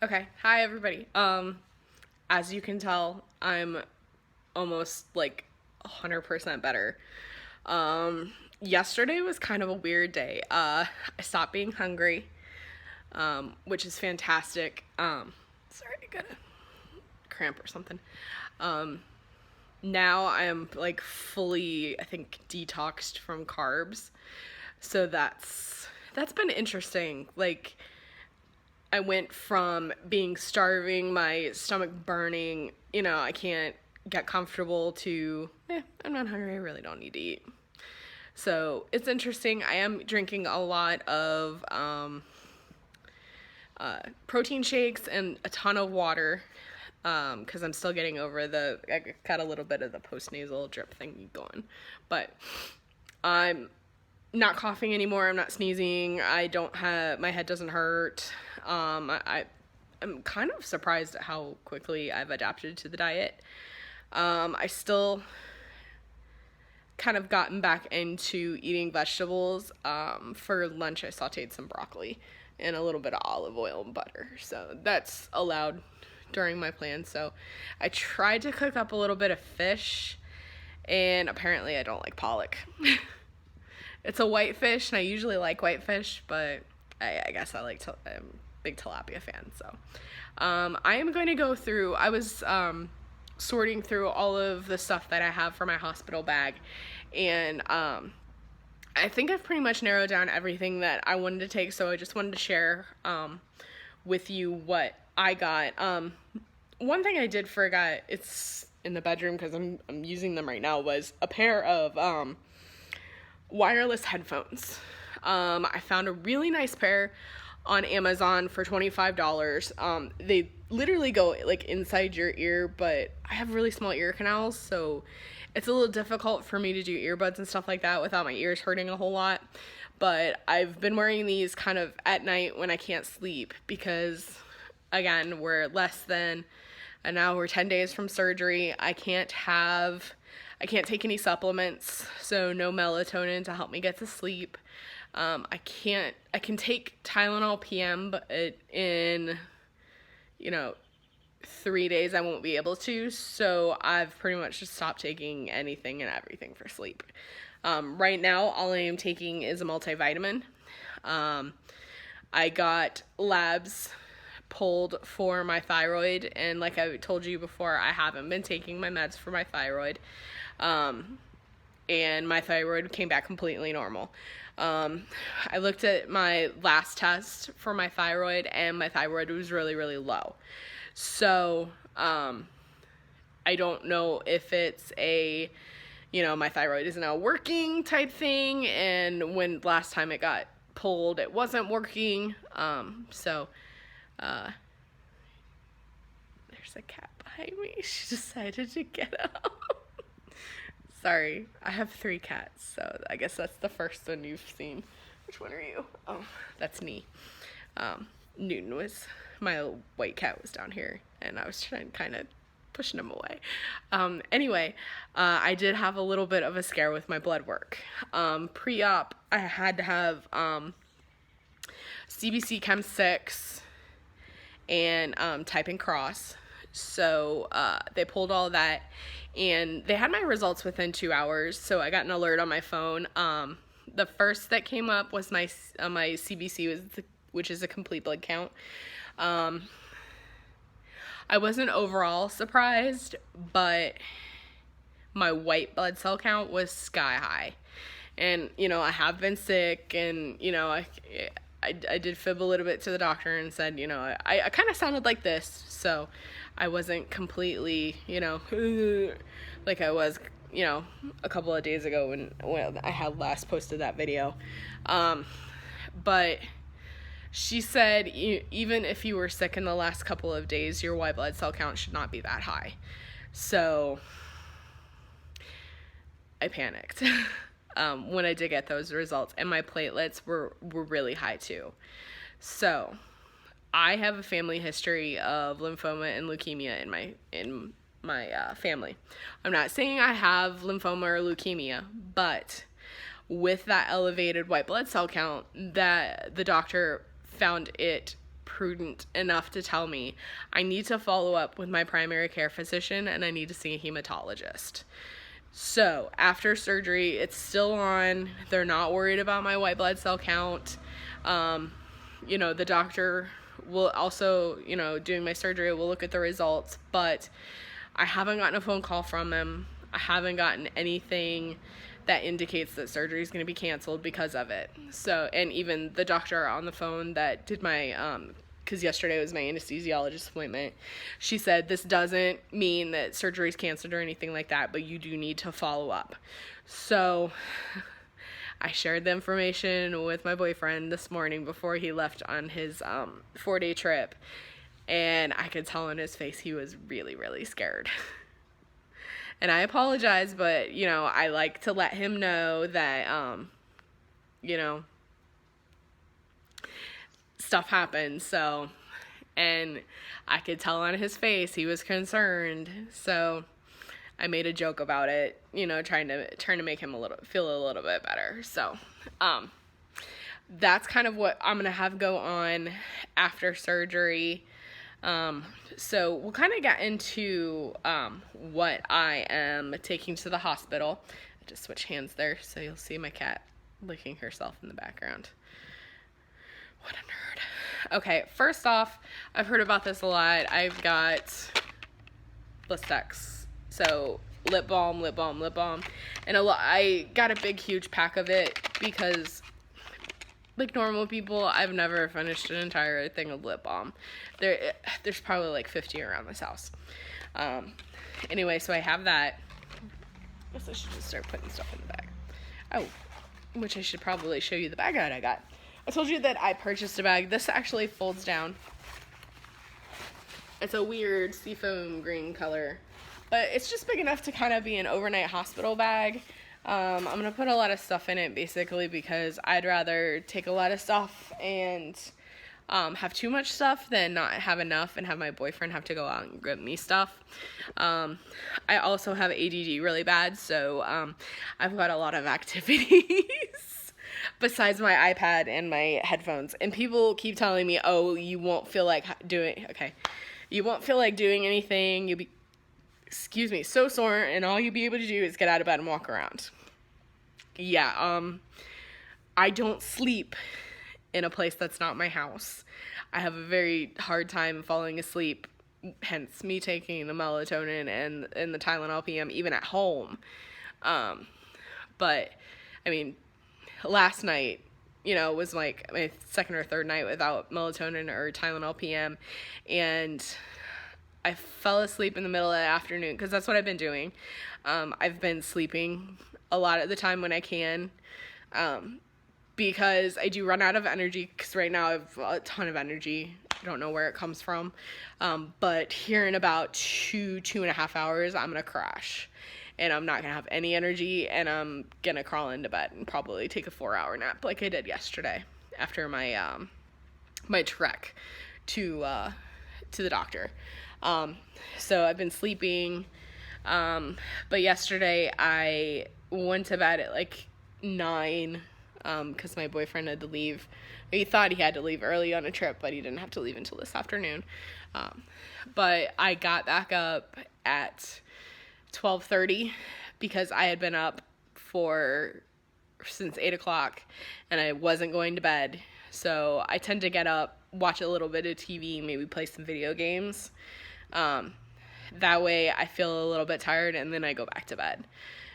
Okay, hi everybody. As you can tell, I'm almost like 100% better. Yesterday was kind of a weird day. I stopped being hungry, which is fantastic. Sorry, I got a cramp or something. Now I am like fully, I think, detoxed from carbs. So that's been interesting. Like, I went from being starving, my stomach burning, I can't get comfortable, to, I'm not hungry, I really don't need to eat. So it's interesting. I am drinking a lot of protein shakes and a ton of water, because I'm still getting over I got a little bit of the post-nasal drip thing going. But I'm not coughing anymore. I'm not sneezing. My head doesn't hurt. I'm kind of surprised at how quickly I've adapted to the diet. I still kind of gotten back into eating vegetables. For lunch, I sauteed some broccoli and a little bit of olive oil and butter. So that's allowed during my plan. So I tried to cook up a little bit of fish, and apparently I don't like pollock. It's a white fish, and I usually like white fish, but I guess I'm a big tilapia fan. So I am going to go through, I was sorting through all of the stuff that I have for my hospital bag, and I think I've pretty much narrowed down everything that I wanted to take, so I just wanted to share with you what I got. One thing I did forget, it's in the bedroom because I'm using them right now, was a pair of wireless headphones. I found a really nice pair on Amazon for $25. They literally go like inside your ear, but I have really small ear canals, so it's a little difficult for me to do earbuds and stuff like that without my ears hurting a whole lot. But I've been wearing these kind of at night when I can't sleep, because again, we're less than an hour, 10 days from surgery. I can't take any supplements, so no melatonin to help me get to sleep. I can take Tylenol PM, but in 3 days I won't be able to, so I've pretty much just stopped taking anything and everything for sleep. Right now, all I am taking is a multivitamin. I got labs pulled for my thyroid, and like I told you before, I haven't been taking my meds for my thyroid. And my thyroid came back completely normal. I looked at my last test for my thyroid, and my thyroid was really, really low. So, I don't know if it's my thyroid is now working type thing, and when last time it got pulled, it wasn't working. There's a cat behind me. She decided to get up. Sorry, I have 3 cats, so I guess that's the first one you've seen. Which one are you? Oh, that's me. Newton my white cat was down here, and I was trying kind of pushing him away. Anyway, I did have a little bit of a scare with my blood work. Pre-op, I had to have CBC Chem 6 and type and cross. So they pulled all that, and they had my results within 2 hours, so I got an alert on my phone. The first that came up was my CBC, which is a complete blood count. I wasn't overall surprised, but my white blood cell count was sky high. And, I have been sick, and, I did fib a little bit to the doctor and said, I kind of sounded like this, so I wasn't completely, like I was, a couple of days ago when I had last posted that video. But she said, even if you were sick in the last couple of days, your white blood cell count should not be that high. So I panicked when I did get those results, and my platelets were really high too. So I have a family history of lymphoma and leukemia in my family. I'm not saying I have lymphoma or leukemia, but with that elevated white blood cell count, that the doctor found it prudent enough to tell me I need to follow up with my primary care physician and I need to see a hematologist. So after surgery, it's still on. They're not worried about my white blood cell count. The doctor will also, doing my surgery, will look at the results, but I haven't gotten a phone call from him. I haven't gotten anything that indicates that surgery is going to be canceled because of it. So, and even the doctor on the phone that did my, because yesterday was my anesthesiologist appointment, she said, this doesn't mean that surgery is canceled or anything like that, but you do need to follow up. So I shared the information with my boyfriend this morning before he left on his 4-day trip, and I could tell in his face he was really, really scared. And I apologize, but, I like to let him know that, stuff happens. So, and I could tell on his face he was concerned. So I made a joke about it, trying to make him feel a little bit better. So, that's kind of what I'm going to have go on after surgery. So we'll kind of get into, what I am taking to the hospital. I just switch hands there, so you'll see my cat licking herself in the background. What a nerd. Okay, first off, I've heard about this a lot. I've got Listex. So lip balm. And I got a big, huge pack of it because, like normal people, I've never finished an entire thing of lip balm. There's probably like 50 around this house. Anyway, so I have that. I guess I should just start putting stuff in the bag. Oh, which I should probably show you the bag that I got. I told you that I purchased a bag. This actually folds down. It's a weird seafoam green color, but it's just big enough to kind of be an overnight hospital bag. I'm going to put a lot of stuff in it basically because I'd rather take a lot of stuff and have too much stuff than not have enough and have my boyfriend have to go out and get me stuff. I also have ADD really bad, so I've got a lot of activities besides my iPad and my headphones. And people keep telling me, oh, you won't feel like doing anything. You'll be, so sore, and all you'll be able to do is get out of bed and walk around. Yeah, I don't sleep in a place that's not my house. I have a very hard time falling asleep, hence me taking the melatonin and the Tylenol PM even at home. But, I mean, last night, was like my second or third night without melatonin or Tylenol PM, and I fell asleep in the middle of the afternoon because that's what I've been doing. I've been sleeping a lot of the time when I can, because I do run out of energy, because right now I have a ton of energy. I don't know where it comes from, but here in about 2.5 hours, I'm going to crash, and I'm not going to have any energy, and I'm going to crawl into bed and probably take a 4-hour nap like I did yesterday after my my trek to the doctor. So I've been sleeping, but yesterday I went to bed at like 9, because my boyfriend had to leave. He thought he had to leave early on a trip, but he didn't have to leave until this afternoon. But I got back up at 12:30 because I had been up since 8 o'clock and I wasn't going to bed. So I tend to get up, watch a little bit of TV, maybe play some video games. That way I feel a little bit tired and then I go back to bed.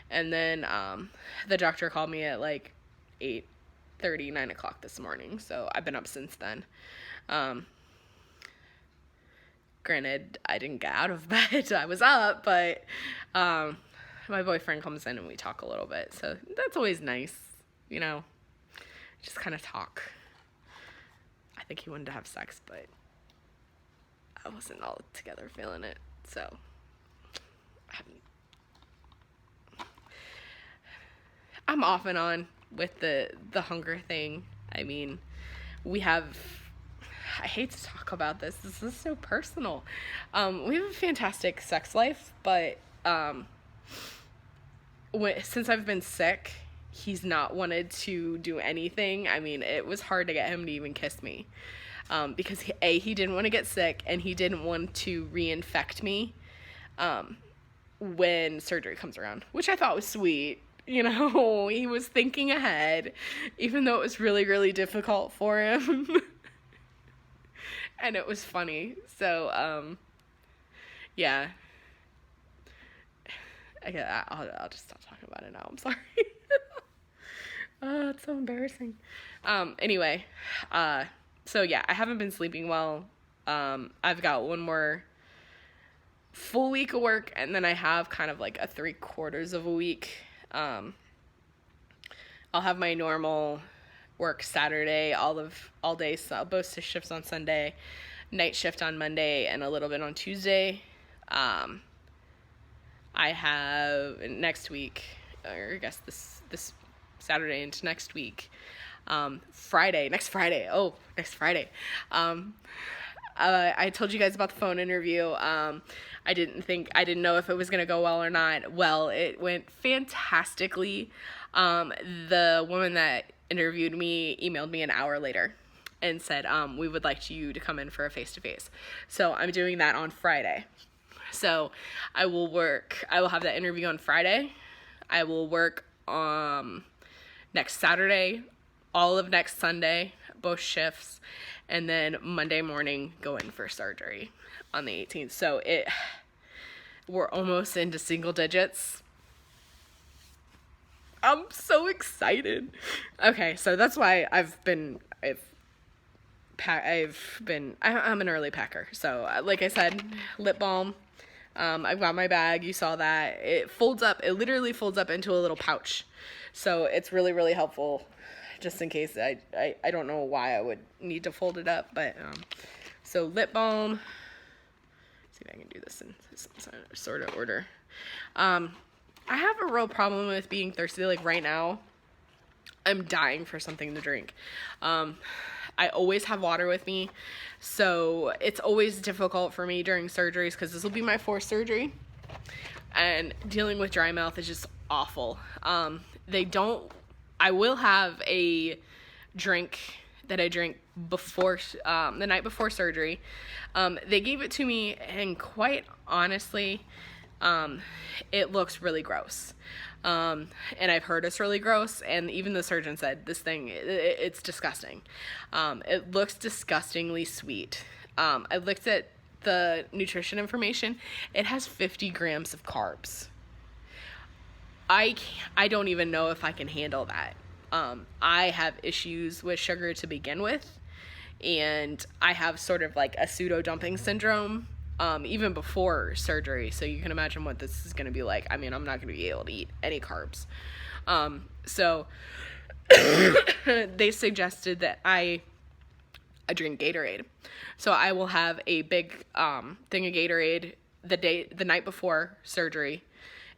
And then the doctor called me at like 8:30, 9 o'clock this morning. So I've been up since then. Granted, I didn't get out of bed. I was up, but my boyfriend comes in and we talk a little bit. So that's always nice, just kind of talk. I think he wanted to have sex, but I wasn't all together feeling it. So I'm off and on with the hunger thing. I mean, I hate to talk about this. This is so personal. We have a fantastic sex life, but since I've been sick, he's not wanted to do anything. I mean, it was hard to get him to even kiss me. because he didn't want to get sick, and he didn't want to reinfect me when surgery comes around, which I thought was sweet. You know, he was thinking ahead, even though it was really, really difficult for him. And it was funny. So, yeah. I'll just stop talking about it now. I'm sorry. Oh, it's so embarrassing. Anyway, so yeah, I haven't been sleeping well. I've got one more full week of work, and then I have kind of like a 3/4 of a week. I'll have my normal work Saturday, all day, so both shifts on Sunday, night shift on Monday, and a little bit on Tuesday. I have next week, or I guess this Saturday into next week, next Friday. I told you guys about the phone interview. I didn't know if it was going to go well or not. Well, it went fantastically. The woman that interviewed me emailed me an hour later and said, we would like you to come in for a face-to-face. So I'm doing that on Friday. So I will have that interview on Friday. I will work next Saturday, all of next Sunday, both shifts, and then Monday morning go in for surgery on the 18th. So we're almost into single digits. I'm so excited. Okay, so that's why I'm an early packer. So like I said, lip balm. I've got my bag. You saw that. It literally folds up into a little pouch. So it's really, really helpful, just in case. I don't know why I would need to fold it up, but so lip balm. Let's see if I can do this in some sort of order. I have a real problem with being thirsty. Like right now, I'm dying for something to drink. I always have water with me, so it's always difficult for me during surgeries, because this will be my 4th surgery, and dealing with dry mouth is just awful. I will have a drink that I drink before, the night before surgery. They gave it to me, and quite honestly, it looks really gross. And I've heard it's really gross, and even the surgeon said this thing, it's disgusting. It looks disgustingly sweet. I looked at the nutrition information. It has 50 grams of carbs. I don't even know if I can handle that. I have issues with sugar to begin with, and I have sort of like a pseudo dumping syndrome, even before surgery. So you can imagine what this is going to be like. I mean, I'm not going to be able to eat any carbs. So they suggested that I drink Gatorade. So I will have a big thing of Gatorade the night before surgery,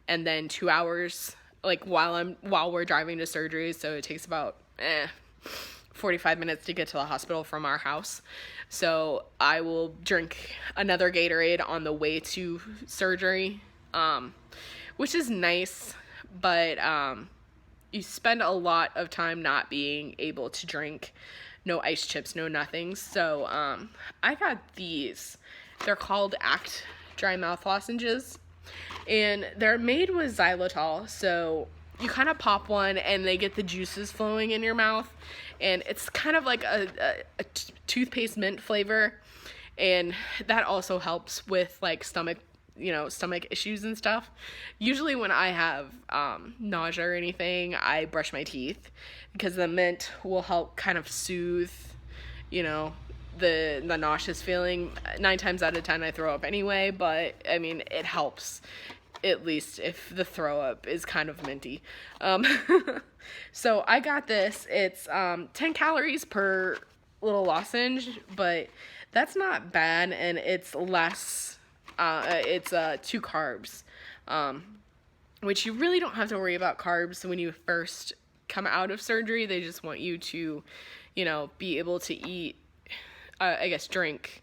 and then 2 hours like while we're driving to surgery. So it takes about 45 minutes to get to the hospital from our house. So I will drink another Gatorade on the way to surgery, which is nice, but you spend a lot of time not being able to drink. No ice chips, no nothing. So I got these. They're called Act Dry Mouth Lozenges, and they're made with xylitol. So you kind of pop one, and they get the juices flowing in your mouth, and it's kind of like a toothpaste mint flavor, and that also helps with like stomach issues and stuff. Usually when I have nausea or anything, I brush my teeth, because the mint will help kind of soothe, the nauseous feeling. 9 times out of 10 I throw up anyway, but I mean, it helps, at least if the throw up is kind of minty. So I got this. It's 10 calories per little lozenge, but that's not bad, and it's less. It's 2 carbs, which you really don't have to worry about carbs when you first come out of surgery. They just want you to, be able to eat, drink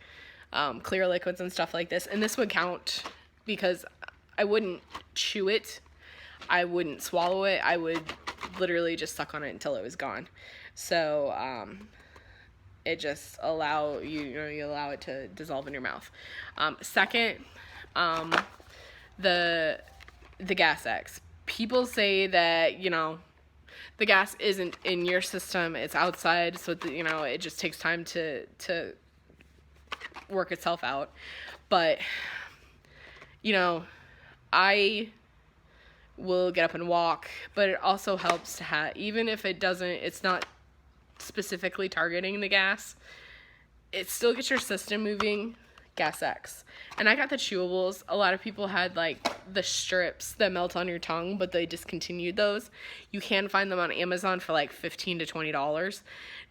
clear liquids and stuff like this. And this would count, because I wouldn't chew it. I wouldn't swallow it. I would literally just suck on it until it was gone. So, it just you allow it to dissolve in your mouth. Second, the gas X. People say that, the gas isn't in your system, it's outside, so it just takes time to work itself out. But I will get up and walk, but it also helps to have, even if it's not specifically targeting the gas, it still gets your system moving. Gas X. And I got the chewables. A lot of people had the strips that melt on your tongue, but they discontinued those. You can find them on Amazon for $15 to $20.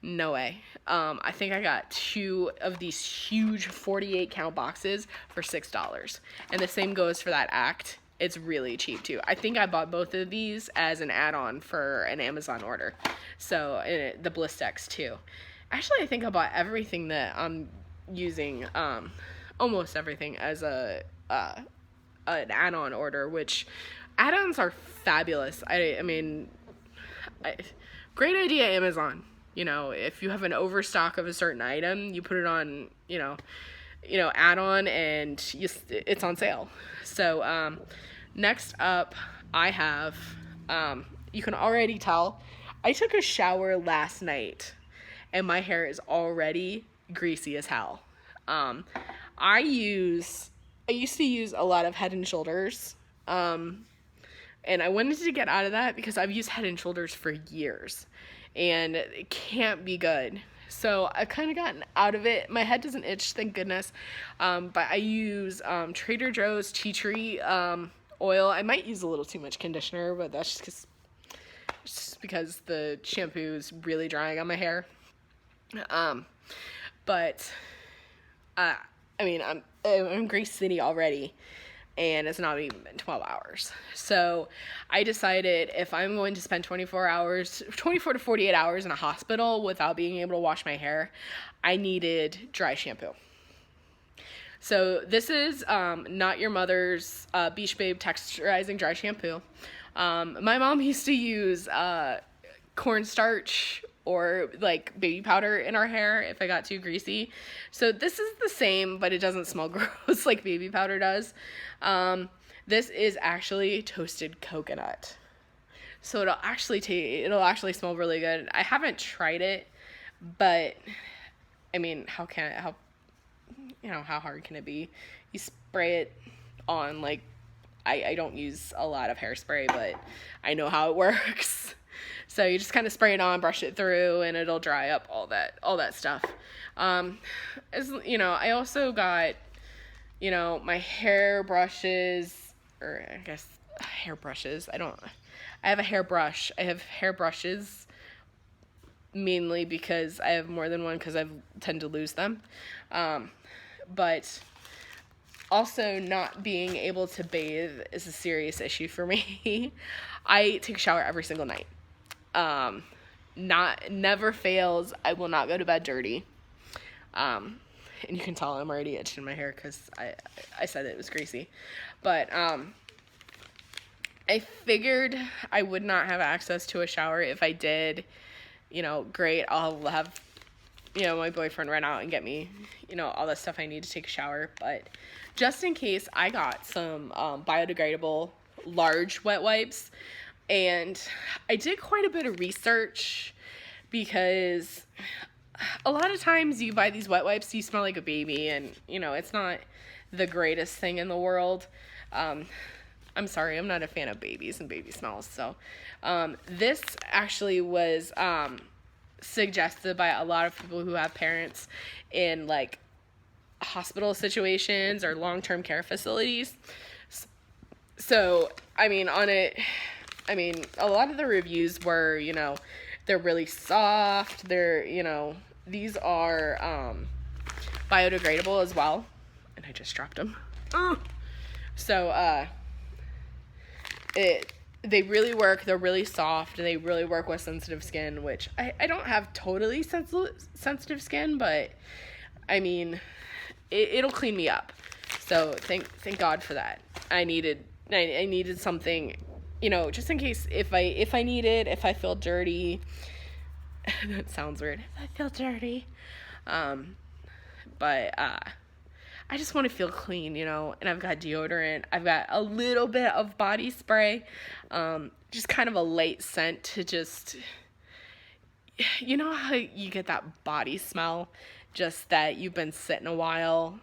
No way. I think I got 2 of these huge 48 count boxes for $6. And the same goes for that Act. It's really cheap too. I think I bought both of these as an add-on for an Amazon order. So the Bliss X too. Actually, I think I bought everything that I'm using, almost everything as an add-on order, which add-ons are fabulous. I mean, great idea, Amazon. If you have an overstock of a certain item, you put it on, add-on, and it's on sale. So, next up, I have, you can already tell, I took a shower last night, and my hair is already greasy as hell. I used to use a lot of Head and Shoulders, and I wanted to get out of that because I've used Head and Shoulders for years, and it can't be good. So I've kind of gotten out of it. My head doesn't itch, thank goodness, but I use Trader Joe's tea tree oil. I might use a little too much conditioner, but that's just because the shampoo is really drying on my hair. But I mean, I'm Grace City already, and it's not even been 12 hours. So I decided if I'm going to spend 24 to 48 hours in a hospital without being able to wash my hair, I needed dry shampoo. So this is Not Your Mother's Beach Babe Texturizing Dry Shampoo. My mom used to use cornstarch or baby powder in our hair if I got too greasy. So this is the same, but it doesn't smell gross like baby powder does. This is actually toasted coconut. So it'll actually smell really good. I haven't tried it, but I mean, how hard can it be? You spray it on, I don't use a lot of hairspray, but I know how it works. So you just kind of spray it on, brush it through, and it'll dry up all that stuff. I also got, my hair brushes, or I guess hair brushes. I have a hairbrush. I have hairbrushes mainly because I have more than one because I tend to lose them. But also not being able to bathe is a serious issue for me. I take a shower every single night. Never fails. I will not go to bed dirty. And you can tell I'm already itching my hair because I said it was greasy. But I figured I would not have access to a shower. If I did, great. I'll have, my boyfriend run out and get me, all the stuff I need to take a shower. But just in case, I got some biodegradable large wet wipes. And I did quite a bit of research because a lot of times you buy these wet wipes, you smell like a baby, and, it's not the greatest thing in the world. I'm sorry, I'm not a fan of babies and baby smells. So this actually was suggested by a lot of people who have parents in, hospital situations or long-term care facilities. So, a lot of the reviews were, they're really soft. They're, these are biodegradable as well. And I just dropped them. So, they really work. They're really soft, and they really work with sensitive skin, which I don't have totally sensitive skin, but, it'll clean me up. So, thank God for that. I needed something, just in case if I feel dirty. That sounds weird. If I feel dirty, But I just want to feel clean, and I've got deodorant. I've got a little bit of body spray, just kind of a light scent to just, how you get that body smell, just that you've been sitting a while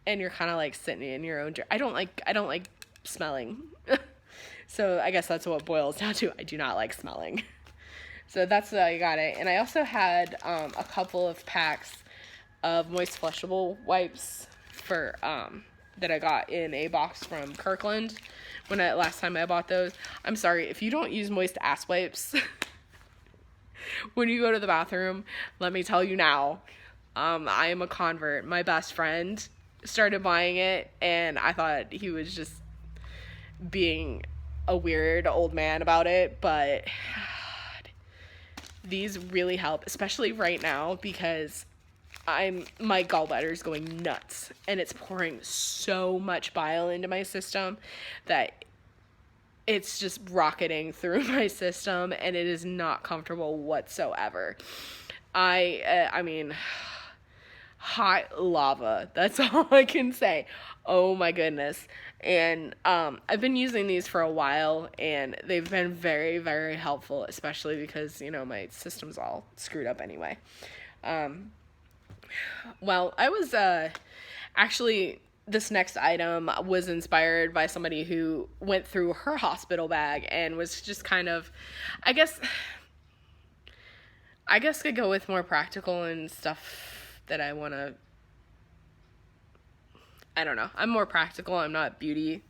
and you're kind of like sitting in your own. I don't like smelling. So I guess that's what it boils down to. I do not like smelling. So that's why I got it. And I also had a couple of packs of moist flushable wipes for that I got in a box from Kirkland last time I bought those. I'm sorry, if you don't use moist ass wipes when you go to the bathroom, let me tell you now, I am a convert. My best friend started buying it, and I thought he was just being a weird old man about it, but God, these really help, especially right now, because my gallbladder is going nuts, and it's pouring so much bile into my system that it's just rocketing through my system, and it is not comfortable whatsoever. I mean, hot lava. That's all I can say. Oh my goodness. And I've been using these for a while, and they've been very, very helpful, especially because, my system's all screwed up anyway. Well, I was actually, this next item was inspired by somebody who went through her hospital bag and was just kind of, I guess could go with more practical and stuff that I want to, I don't know. I'm more practical. I'm not beauty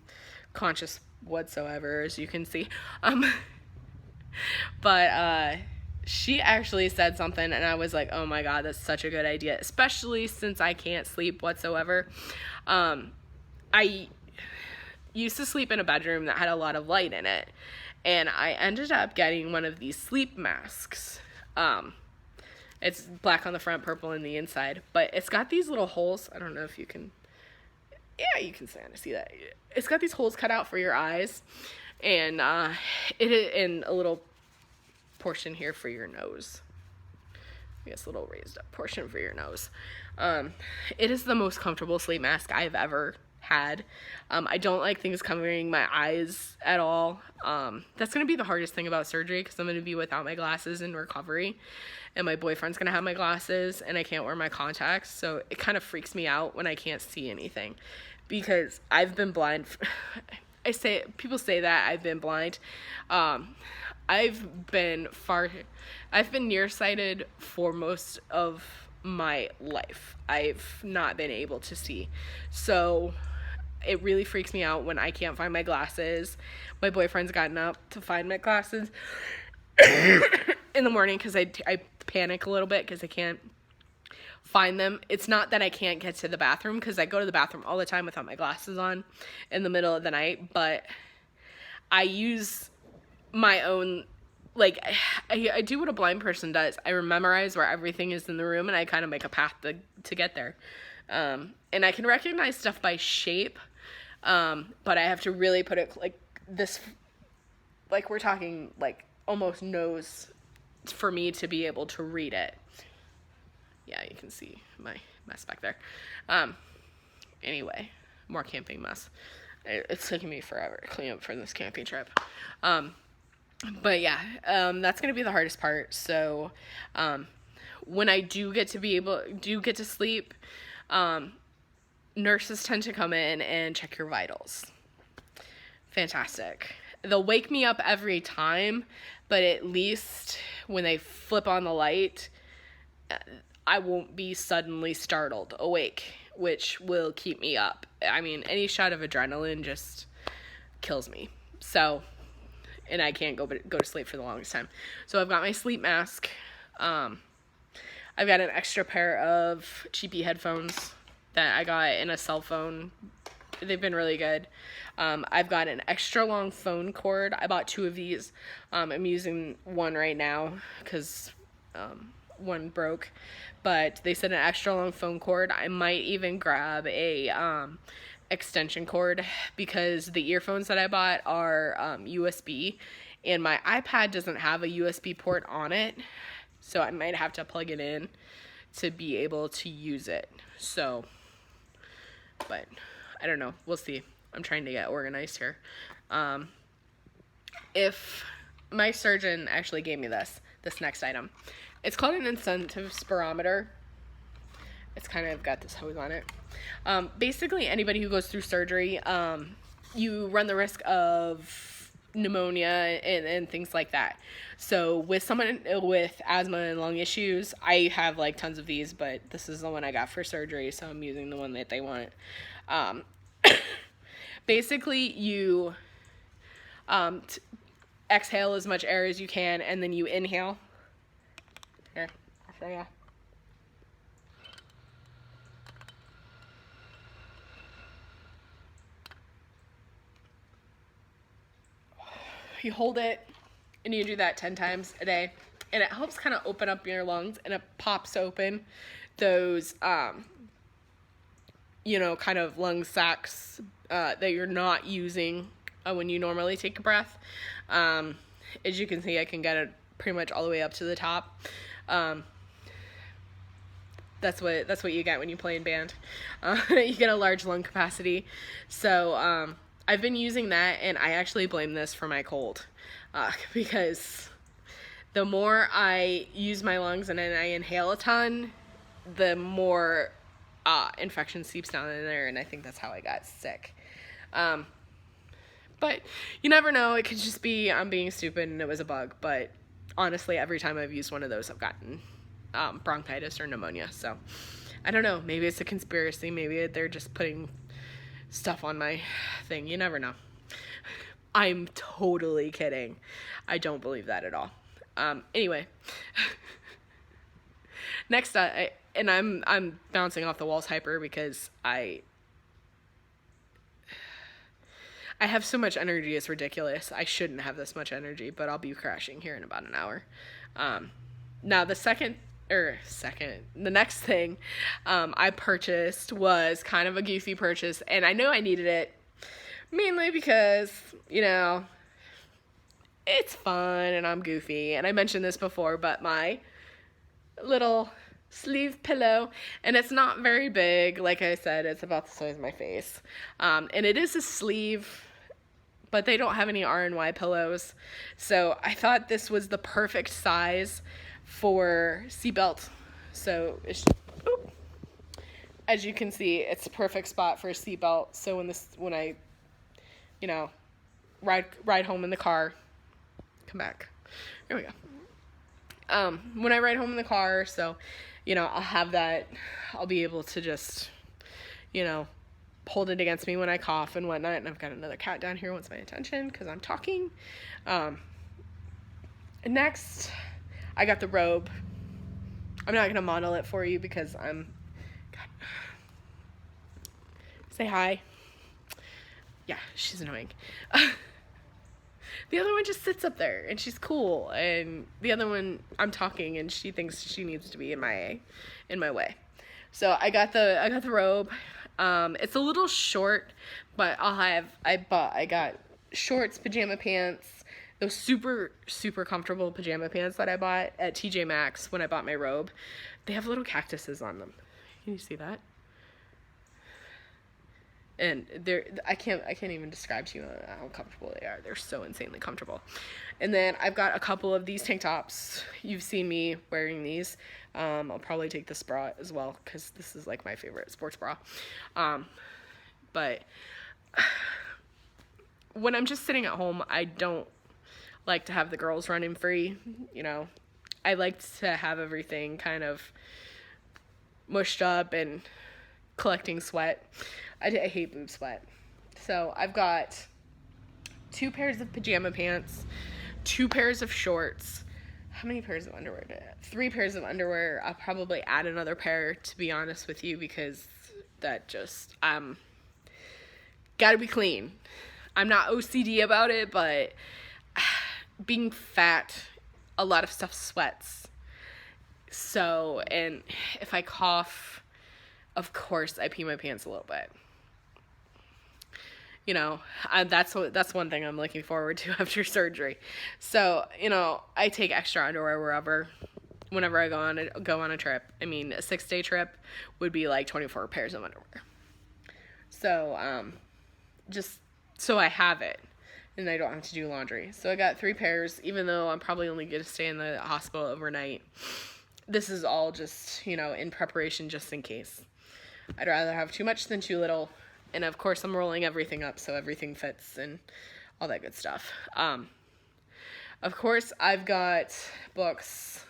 conscious whatsoever, as you can see. But she actually said something, and I was like, oh my God, that's such a good idea, especially since I can't sleep whatsoever. I used to sleep in a bedroom that had a lot of light in it, and I ended up getting one of these sleep masks. It's black on the front, purple in the inside, but it's got these little holes. I don't know if you can, yeah, you can kind of see that. It's got these holes cut out for your eyes, and in a little portion here for your nose. I guess a little raised up portion for your nose. It is the most comfortable sleep mask I've ever had. I don't like things covering my eyes at all. That's going to be the hardest thing about surgery, because I'm going to be without my glasses in recovery, and my boyfriend's going to have my glasses, and I can't wear my contacts, so it kind of freaks me out when I can't see anything, because I've been blind. People say that I've been blind. I've been nearsighted for most of my life. I've not been able to see. So it really freaks me out when I can't find my glasses. My boyfriend's gotten up to find my glasses in the morning, because I panic a little bit because I can't find them. It's not that I can't get to the bathroom, because I go to the bathroom all the time without my glasses on in the middle of the night, but I use my own, like, I do what a blind person does. I memorize where everything is in the room, and I kind of make a path to get there. And I can recognize stuff by shape, but I have to really put it like this, like we're talking like almost nose, for me to be able to read it. Yeah, you can see my mess back there. Anyway, more camping mess. It's taking me forever to clean up for this camping trip. But yeah, that's going to be the hardest part. So, when I do get to sleep, nurses tend to come in and check your vitals. Fantastic. They'll wake me up every time, but at least when they flip on the light, I won't be suddenly startled awake, which will keep me up. I mean, any shot of adrenaline just kills me. So, and I can't go to sleep for the longest time. So I've got my sleep mask. I've got an extra pair of cheapy headphones that I got in a cell phone. They've been really good. I've got an extra long phone cord. I bought 2 of these. I'm using one right now because one broke. But they said an extra long phone cord. I might even grab a extension cord, because the earphones that I bought are USB, and my iPad doesn't have a USB port on it, so I might have to plug it in to be able to use it. So, but I don't know. We'll see. I'm trying to get organized here. If my surgeon actually gave me this next item. It's called an incentive spirometer. It's kind of got this hose on it. Basically, anybody who goes through surgery, you run the risk of pneumonia and things like that. So with someone with asthma and lung issues, I have like tons of these, but this is the one I got for surgery, so I'm using the one that they want. Basically, you exhale as much air as you can, and then you inhale. Here, I'll show you. You hold it, and you do that 10 times a day, and it helps kind of open up your lungs, and it pops open those, kind of lung sacs that you're not using when you normally take a breath. As you can see, I can get it pretty much all the way up to the top. That's what you get when you play in band. You get a large lung capacity. So I've been using that, and I actually blame this for my cold, because the more I use my lungs and then I inhale a ton, the more infection seeps down in there, and I think that's how I got sick. But you never know. It could just be I'm being stupid and it was a bug. But honestly, every time I've used one of those, I've gotten bronchitis or pneumonia. So I don't know. Maybe it's a conspiracy. Maybe they're just putting stuff on my thing. You never know. I'm totally kidding. I don't believe that at all. Anyway, next, I'm bouncing off the walls hyper because I have so much energy, it's ridiculous. I shouldn't have this much energy, but I'll be crashing here in about an hour. Now the next thing I purchased was kind of a goofy purchase, and I know I needed it mainly because, it's fun and I'm goofy, and I mentioned this before, but my little sleeve pillow, and it's not very big, like I said, it's about the size of my face, and it is a sleeve, but they don't have any R&Y pillows, so I thought this was the perfect size for seatbelt. So as you can see, it's a perfect spot for a seatbelt. So when I ride home in the car, come back. There we go. When I ride home in the car, so I'll have that. I'll be able to just hold it against me when I cough and whatnot. And I've got another cat down here who wants my attention because I'm talking. Next, I got the robe. I'm not going to model it for you because God. Say hi. Yeah, she's annoying. The other one just sits up there and she's cool. And the other one, I'm talking and she thinks she needs to be in my way. So I got the robe. It's a little short, but I got shorts, pajama pants, those super, super comfortable pajama pants that I bought at TJ Maxx when I bought my robe. They have little cactuses on them. Can you see that? And I can't even describe to you how comfortable they are. They're so insanely comfortable. And then I've got a couple of these tank tops. You've seen me wearing these. I'll probably take this bra as well because this is like my favorite sports bra. But when I'm just sitting at home, I don't like to have the girls running free. I like to have everything kind of mushed up and collecting sweat. I hate boob sweat. So I've got 2 pairs of pajama pants, 2 pairs of shorts. How many pairs of underwear did I have? 3 pairs of underwear. I'll probably add another pair, to be honest with you, because that just, gotta be clean. I'm not OCD about it, but being fat, a lot of stuff sweats. So, and if I cough, of course I pee my pants a little bit. That's one thing I'm looking forward to after surgery. So, I take extra underwear wherever. whenever I go on a trip. I mean, a 6-day trip would be like 24 pairs of underwear. So, just so I have it and I don't have to do laundry. So I got 3 pairs, even though I'm probably only going to stay in the hospital overnight. This is all just, in preparation just in case. I'd rather have too much than too little. And of course, I'm rolling everything up so everything fits and all that good stuff. Of course, I've got books.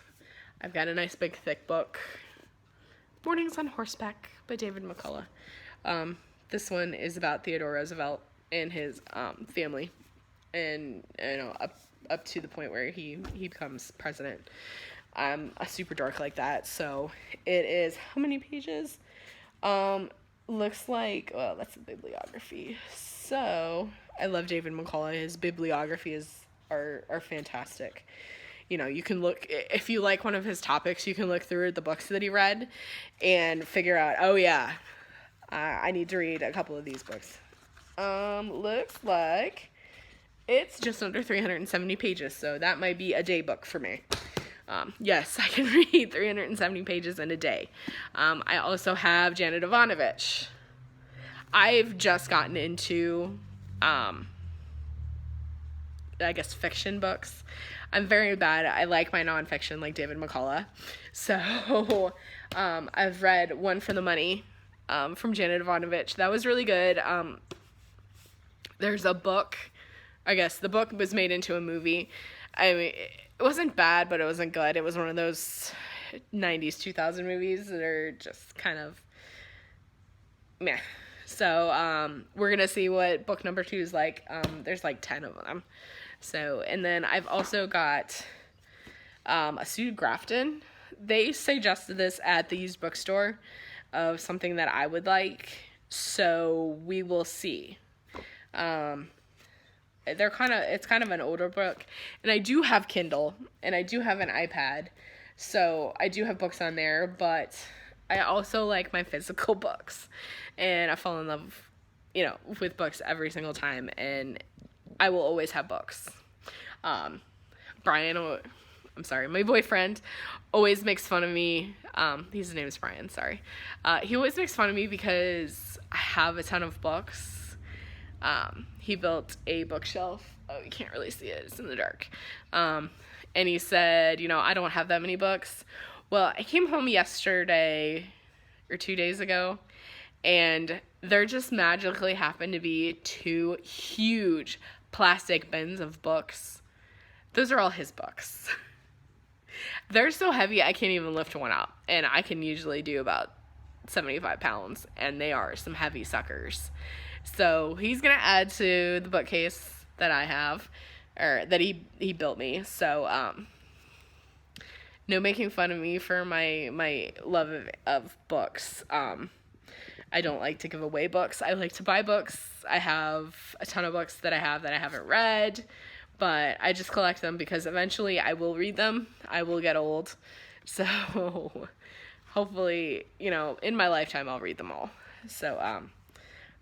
I've got a nice big thick book. Mornings on Horseback by David McCullough. This one is about Theodore Roosevelt and his family, and up to the point where he becomes president. I'm a super dork like that, so it is how many pages? Looks like, well, that's the bibliography. So I love David McCullough. His bibliography are fantastic. You can look, if you like one of his topics, you can look through the books that he read and figure out, oh yeah, I need to read a couple of these books. Looks like it's just under 370 pages, so that might be a day book for me. Yes, I can read 370 pages in a day. I also have Janet Ivanovich. I've just gotten into, fiction books. I'm very bad. I like my nonfiction like David McCullough. So, I've read One for the Money, from Janet Ivanovich. That was really good. There's a book. I guess the book was made into a movie. I mean, it wasn't bad, but it wasn't good. It was one of those 90s, 2000 movies that are just kind of meh. So, we're going to see what book number 2 is like. There's like 10 of them. So, and then I've also got, a Sue Grafton. They suggested this at the used bookstore of something that I would like. So we will see. It's kind of an older book, and I do have Kindle, and I do have an iPad, so I do have books on there, but I also like my physical books, and I fall in love, with books every single time, and I will always have books. My boyfriend always makes fun of me. His name is Brian, sorry. He always makes fun of me because I have a ton of books. He built a bookshelf. Oh, you can't really see it. It's in the dark. And he said, I don't have that many books. Well, I came home yesterday or 2 days ago, and there just magically happened to be 2 huge plastic bins of books. Those are all his books. They're so heavy, I can't even lift one up. And I can usually do about 75 pounds, and they are some heavy suckers. So he's going to add to the bookcase that I have, or that he built me. So, no making fun of me for my love of books. I don't like to give away books. I like to buy books. I have a ton of books that I haven't read, but I just collect them because eventually I will read them. I will get old. So hopefully, in my lifetime, I'll read them all. So,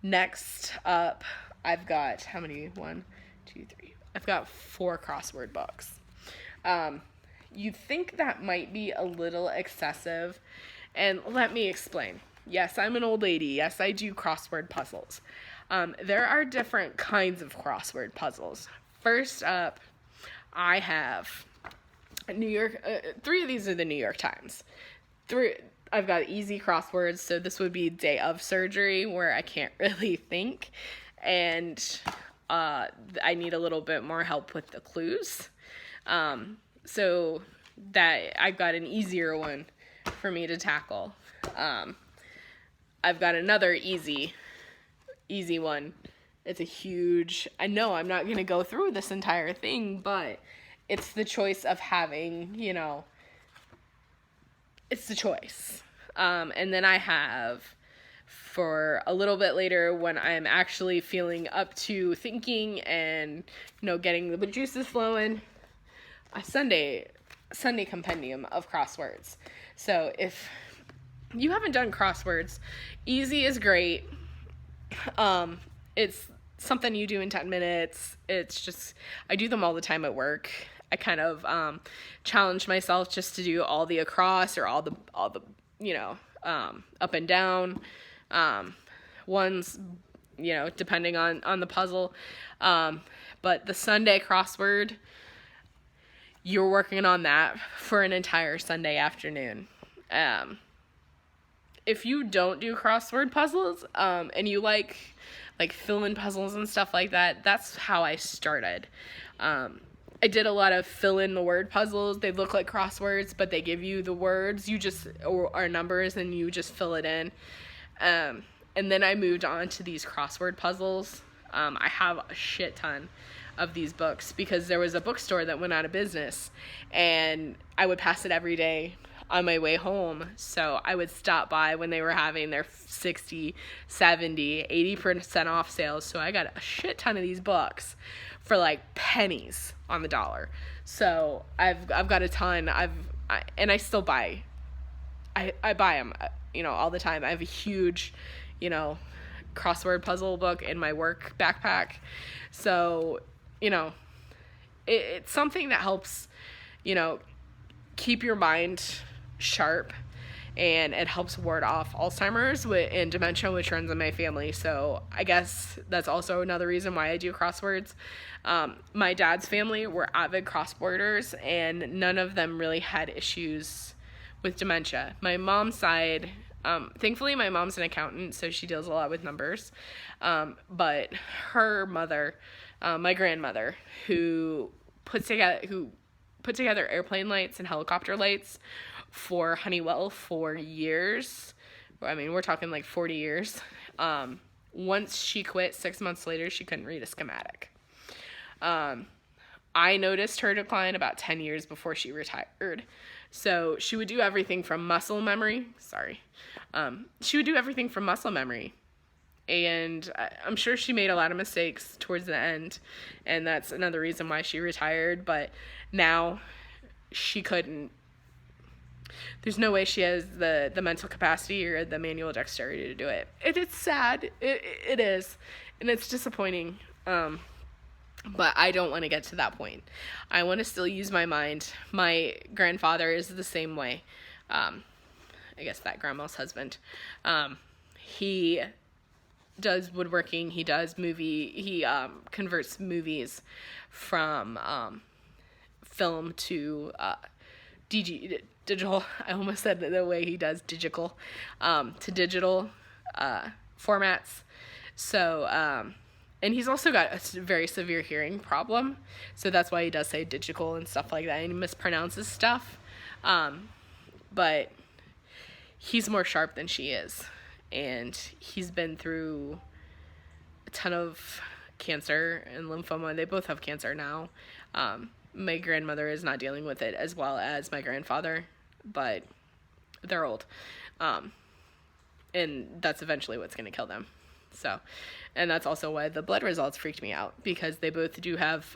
next up, I've got, how many? 1, 2, 3. I've got 4 crossword books. You'd think that might be a little excessive, and let me explain. Yes, I'm an old lady. Yes, I do crossword puzzles. There are different kinds of crossword puzzles. First up, I have New York, 3 of these are the New York Times. 3, I've got easy crosswords, so this would be day of surgery where I can't really think, and I need a little bit more help with the clues. So that I've got an easier one for me to tackle. I've got another easy one. It's a huge, I know I'm not going to go through this entire thing, but it's the choice of having, it's the choice. And then I have, for a little bit later when I'm actually feeling up to thinking and, getting the juices flowing, a Sunday compendium of crosswords. So if you haven't done crosswords, easy is great. It's something you do in 10 minutes. It's just, I do them all the time at work. I kind of challenged myself just to do all the across or all the up and down ones, depending on the puzzle. But the Sunday crossword, you're working on that for an entire Sunday afternoon. If you don't do crossword puzzles, and you like fill-in puzzles and stuff like that, that's how I started. I did a lot of fill-in the word puzzles. They look like crosswords, but they give you the words, or numbers, and you just fill it in. And then I moved on to these crossword puzzles. I have a shit ton of these books because there was a bookstore that went out of business, and I would pass it every day on my way home. So I would stop by when they were having their 60, 70, 80% off sales. So I got a shit ton of these books for like pennies on the dollar. So I've got a ton. And I still buy. I buy them, all the time. I have a huge, crossword puzzle book in my work backpack. So, it's something that helps, keep your mind sharp, and it helps ward off Alzheimer's and dementia, which runs in my family. So I guess that's also another reason why I do crosswords. My dad's family were avid crossworders, and none of them really had issues with dementia. My mom's side, thankfully my mom's an accountant, so she deals a lot with numbers. But her mother, my grandmother, who put together airplane lights and helicopter lights for Honeywell for years. I mean, we're talking like 40 years. Once she quit, 6 months later, she couldn't read a schematic. I noticed her decline about 10 years before she retired. So she would do everything from muscle memory. She would do everything from muscle memory. And I'm sure she made a lot of mistakes towards the end. And that's another reason why she retired. But now she couldn't. There's no way she has the mental capacity or the manual dexterity to do it. It's sad. It is. And it's disappointing. But I don't want to get to that point. I want to still use my mind. My grandfather is the same way. I guess that grandma's husband. He does woodworking. He does he converts movies from film to digital. I almost said the way he does digital, to digital formats. So, and he's also got a very severe hearing problem. So that's why he does say digital and stuff like that. And he mispronounces stuff. But he's more sharp than she is. And he's been through a ton of cancer and lymphoma. They both have cancer now. My grandmother is not dealing with it as well as my grandfather, but they're old. And that's eventually what's going to kill them. So, and that's also why the blood results freaked me out, because they both do have,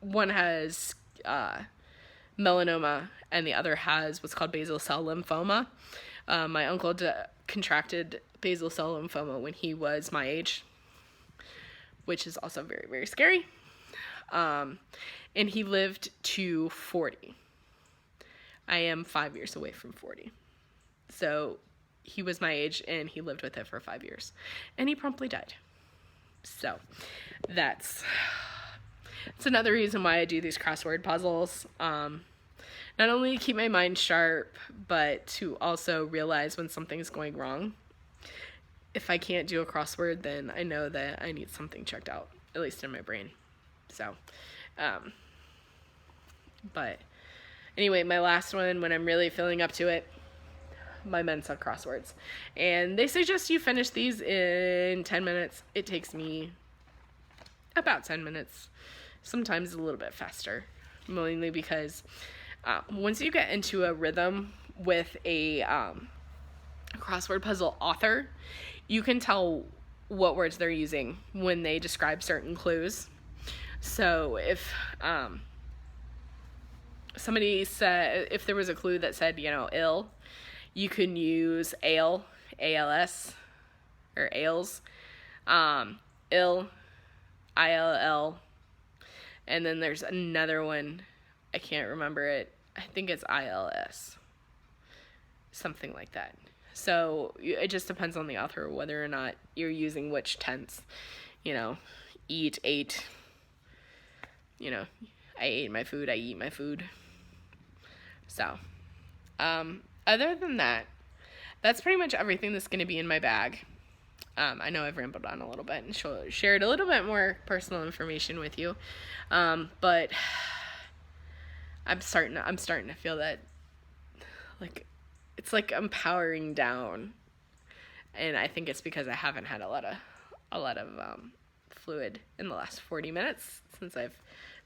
one has melanoma and the other has what's called basal cell lymphoma. My uncle contracted basal cell lymphoma when he was my age, which is also very, very scary. And he lived to 40. I am 5 years away from 40. So he was my age and he lived with it for 5 years. And he promptly died. So that's another reason why I do these crossword puzzles. Not only to keep my mind sharp, but to also realize when something's going wrong. If I can't do a crossword, then I know that I need something checked out, at least in my brain. So, but anyway, my last one, when I'm really feeling up to it, my Mensa crosswords. And they suggest you finish these in 10 minutes. It takes me about 10 minutes, sometimes a little bit faster, mainly because once you get into a rhythm with a crossword puzzle author, you can tell what words they're using when they describe certain clues. So if somebody said, if there was a clue that said, ill, you can use ale, ALS, or ales, ill, ILL, And then there's another one, I can't remember it. I think it's ILS. Something like that. So it just depends on the author whether or not you're using which tense. You know, eat, ate. You know, I ate my food, I eat my food. So, other than that, that's pretty much everything that's going to be in my bag. I know I've rambled on a little bit and shared a little bit more personal information with you. But I'm starting to feel that, like, it's like I'm powering down. And I think it's because I haven't had a lot of fluid in the last 40 minutes since I've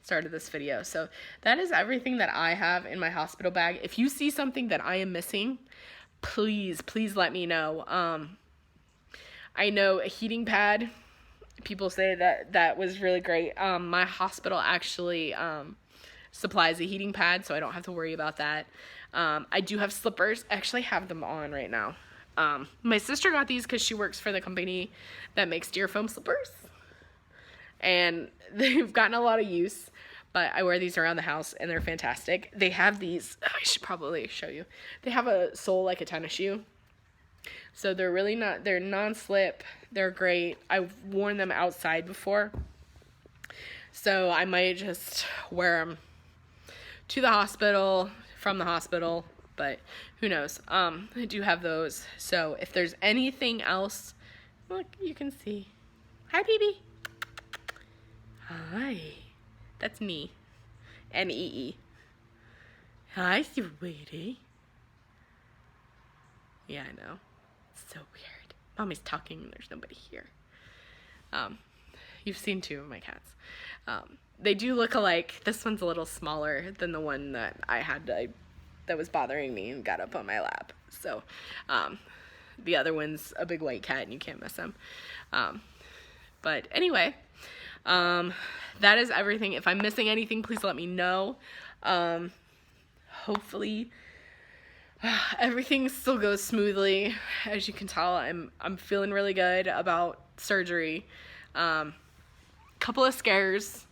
started this video. So that is everything that I have in my hospital bag. If you see something that I am missing, please let me know. I know a heating pad, people say that was really great. My hospital actually supplies a heating pad, so I don't have to worry about that. I do have slippers. I actually have them on right now. My sister got these because she works for the company that makes Styrofoam slippers. And they've gotten a lot of use, but I wear these around the house and they're fantastic. They have these, I should probably show you. They have a sole like a tennis shoe. So they're non-slip. They're great. I've worn them outside before. So I might just wear them to the hospital, from the hospital, but who knows. I do have those. So if there's anything else, look, you can see. Hi, baby. Hi. That's me. And EE. Hi, sweetie. Yeah, I know. It's so weird. Mommy's talking and there's nobody here. You've seen two of my cats. They do look alike. This one's a little smaller than the one that I had that was bothering me and got up on my lap. So, the other one's a big white cat and you can't miss him. But anyway, that is everything. If I'm missing anything, please let me know. Hopefully, everything still goes smoothly. As you can tell, I'm feeling really good about surgery. Couple of scares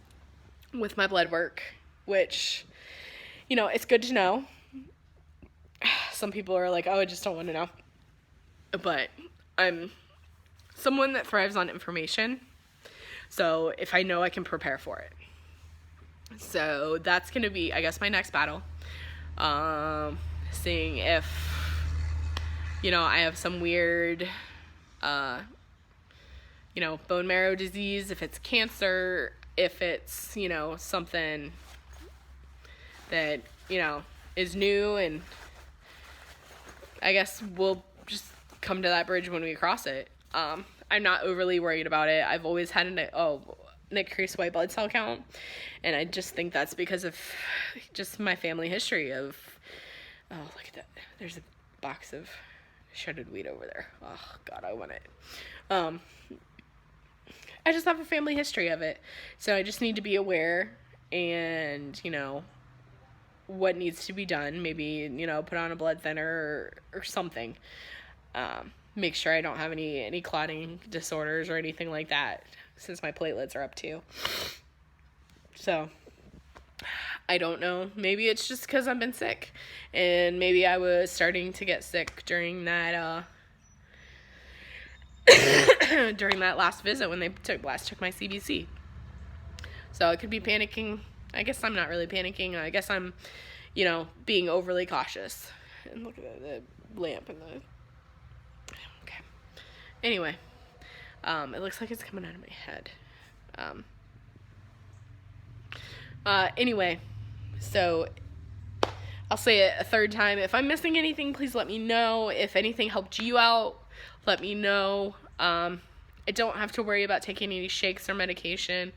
with my blood work, which, you know, it's good to know. Some people are like, oh, I just don't want to know. But I'm someone that thrives on information. So if I know, I can prepare for it. So that's going to be, I guess, my next battle. Seeing if, you know, I have some weird, you know, bone marrow disease, if it's cancer, if it's, you know, something that, you know, is new, and I guess we'll just come to that bridge when we cross it. I'm not overly worried about it. I've always had an increased white blood cell count, and I just think that's because of just my family history of, oh, look at that. There's a box of shredded wheat over there. Oh, God, I want it. I just have a family history of it, so I just need to be aware and, you know, what needs to be done. Maybe, you know, put on a blood thinner or something. Make sure I don't have any clotting disorders or anything like that, since my platelets are up too. So, I don't know. Maybe it's just because I've been sick, and maybe I was starting to get sick during that, during that last visit when they took my CBC. So I could be panicking. I guess I'm not really panicking. I guess I'm, you know, being overly cautious. And look at the lamp and the... Okay. Anyway. It looks like it's coming out of my head. Anyway. So, I'll say it a third time. If I'm missing anything, please let me know. If anything helped you out, let me know. I don't have to worry about taking any shakes or medication.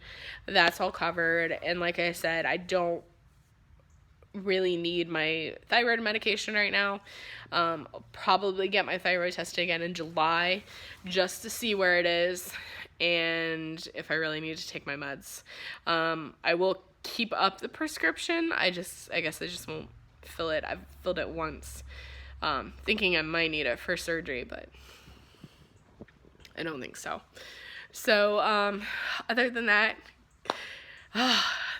That's all covered. And like I said, I don't really need my thyroid medication right now. I'll probably get my thyroid tested again in July just to see where it is and if I really need to take my meds. I will keep up the prescription. I guess I just won't fill it. I've filled it once, thinking I might need it for surgery, but I don't think so. So, other than that,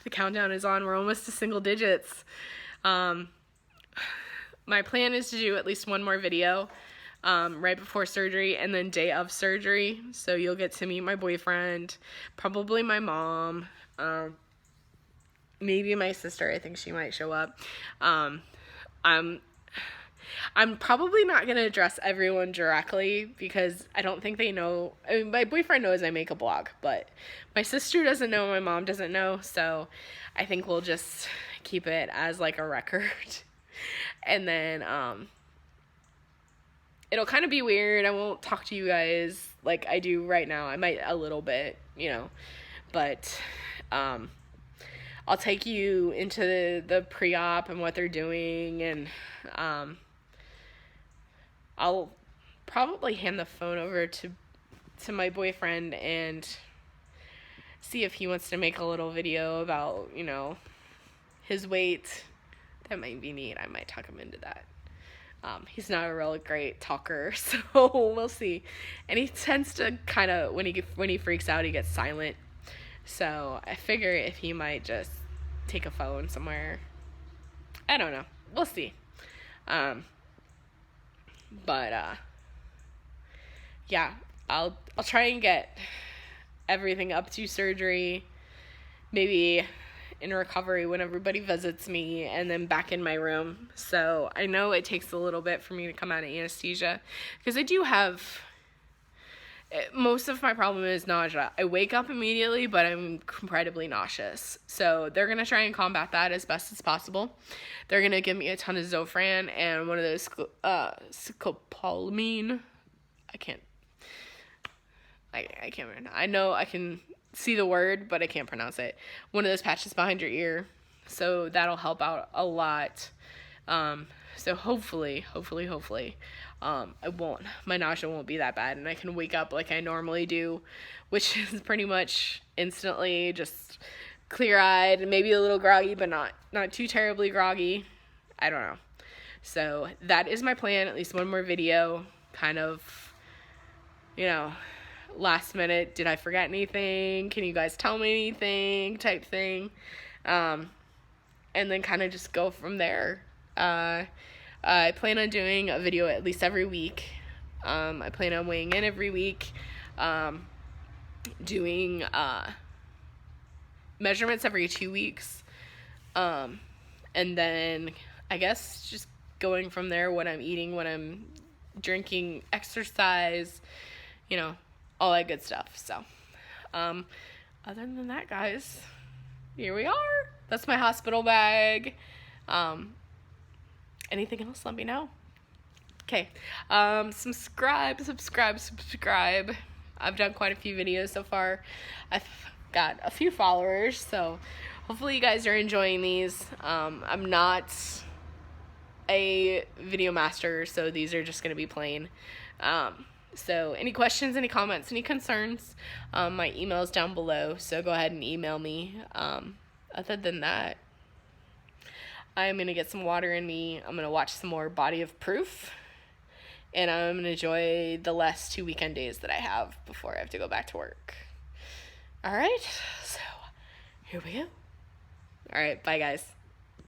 The countdown is on. We're almost to single digits. My plan is to do at least one more video right before surgery and then day of surgery. So you'll get to meet my boyfriend, probably my mom, maybe my sister. I think she might show up. I'm probably not going to address everyone directly because I don't think they know. I mean, my boyfriend knows I make a blog, but my sister doesn't know, my mom doesn't know, so I think we'll just keep it as like a record. And then it'll kind of be weird. I won't talk to you guys like I do right now. I might a little bit, you know, but I'll take you into the pre-op and what they're doing, and I'll probably hand the phone over to my boyfriend and see if he wants to make a little video about, you know, his weight. That might be neat. I might talk him into that. He's not a real great talker, so we'll see. And he tends to kind of, when he freaks out, he gets silent. So I figure if he might just take a phone somewhere. I don't know. We'll see. But yeah, I'll try and get everything up to surgery, maybe in recovery when everybody visits me, and then back in my room. So I know it takes a little bit for me to come out of anesthesia because I do have, most of my problem is nausea. I wake up immediately, but I'm incredibly nauseous. So they're going to try and combat that as best as possible. They're going to give me a ton of Zofran and one of those scopolamine. I can't remember. I know I can see the word, but I can't pronounce it. One of those patches behind your ear. So that'll help out a lot. So hopefully, my nausea won't be that bad, and I can wake up like I normally do, which is pretty much instantly just clear-eyed, maybe a little groggy, but not too terribly groggy. I don't know. So that is my plan, at least one more video, kind of, you know, last minute, did I forget anything? Can you guys tell me anything type thing? And then kind of just go from there. I plan on doing a video at least every week. I plan on weighing in every week, doing measurements every 2 weeks, and then I guess just going from there, what I'm eating, what I'm drinking, exercise, you know, all that good stuff. So other than that, guys, here we are. That's my hospital bag. Anything else, let me know. Okay, subscribe. I've done quite a few videos so far. I've got a few followers, so hopefully you guys are enjoying these. I'm not a video master, so these are just gonna be plain. So any questions, any comments, any concerns, my email is down below, so go ahead and email me. Other than that, I'm going to get some water in me. I'm going to watch some more Body of Proof. And I'm going to enjoy the last 2 weekend days that I have before I have to go back to work. All right. So, here we go. All right. Bye, guys.